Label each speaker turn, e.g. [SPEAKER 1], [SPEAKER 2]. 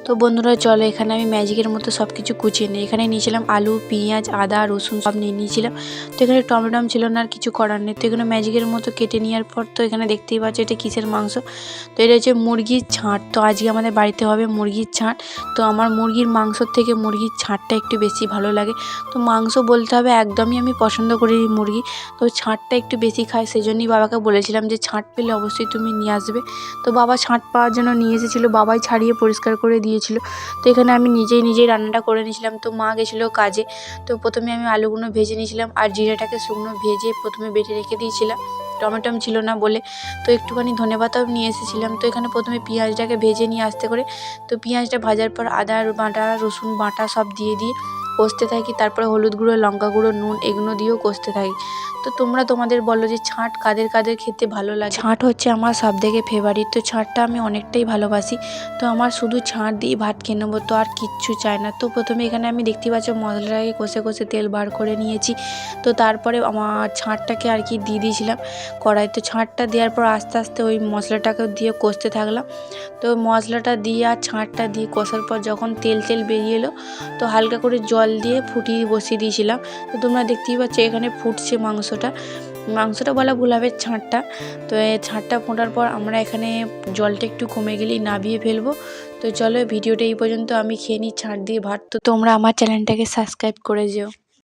[SPEAKER 1] তো বন্ধুরা চলো এখানে আমি ম্যাজিকের মতো সব কিছু কুচিয়ে নিই। এখানে নিয়েছিলাম আলু, পেঁয়াজ, আদা, রসুন সব নিয়ে নিয়েছিলাম। তো এখানে টমেটম ছিল না, আর কিছু করার নেই। তো এখানে ম্যাজিকের মতো কেটে নেওয়ার পর তো এখানে দেখতেই পাচ্ছ এটা কিসের মাংস। তো এটা হচ্ছে মুরগির ছাঁট। তো আজকে আমাদের বাড়িতে হবে মুরগির ছাঁট। তো আমার মুরগির মাংসর থেকে মুরগির ছাঁটটা একটু বেশি ভালো লাগে। তো মাংস বলতে হবে একদমই আমি পছন্দ করি মুরগি, তো ছাঁটটা একটু বেশি খাই। সেই জন্যই বাবাকে বলেছিলাম যে ছাঁট পেলে অবশ্যই তুমি নিয়ে আসবে। তো বাবা ছাঁট পাওয়ার জন্য নিয়ে এসেছিলো, বাবাই ছাড়িয়ে পরিষ্কার করে দিয়েছিল। তো এখানে আমি নিজেই রান্নাটা করে নিয়েছিলাম। তো মা গেছিলো কাজে। তো প্রথমে আমি আলুগুলো ভেজে নিয়েছিলাম আর জিরাটাকে শুকনো ভেজে প্রথমে বেটে রেখে দিয়েছিলাম, টমেটম ছিল না বলে। তো একটুখানি ধনেপাতাও নিয়ে এসেছিলাম। তো এখানে প্রথমে পেঁয়াজটাকে ভেজে নিয়ে আসতে করে, তো পেঁয়াজটা ভাজার পর আদা বাটা, রসুন বাটা সব দিয়ে কষতে থাকি। তারপরে হলুদ গুঁড়ো, লঙ্কা গুঁড়ো, নুন এগুলো দিয়েও কষতে থাকি। তো তোমরা তোমাদের বলো যে ছাঁট কাদের কাদের খেতে ভালো লাগে। ছাঁট হচ্ছে আমার সবথেকে ফেভারিট। তো ছাঁটটা আমি অনেকটাই ভালোবাসি। তো আমার শুধু ছাঁট দিয়ে ভাত খেয়ে নেবো, তো আর কিচ্ছু চাই না। তো প্রথমে এখানে আমি দেখতে পাচ্ছি মশলাটাকে কষে কষে তেল বার করে নিয়েছি। তো তারপরে আমার ছাঁটটাকে আর কি দিয়ে দিয়েছিলাম কড়াই। তো ছাঁটটা দেওয়ার পর আস্তে আস্তে ওই মশলাটাকে দিয়ে কষতে থাকলাম। তো মশলাটা দিয়ে আর ছাঁটটা দিয়ে কষার পর যখন তেল বেরিয়ে এলো, তো হালকা করে জল দিয়ে ফুটিয়ে বসিয়ে দিয়েছিলাম। তো তোমরা দেখতেই পাচ্ছ এখানে ফুটছে মাংসটা বলা ভুল হবে, ছাঁটটা। তো এই ছাঁটটা ফোটার পর আমরা এখানে জলটা একটু কমে গেলেই নামিয়ে ফেলবো। তো চলো ভিডিওটা এই পর্যন্ত, আমি খেয়ে নিই ছাঁট দিয়ে ভাত। তো তোমরা আমার চ্যানেলটাকে সাবস্ক্রাইব করে যেও।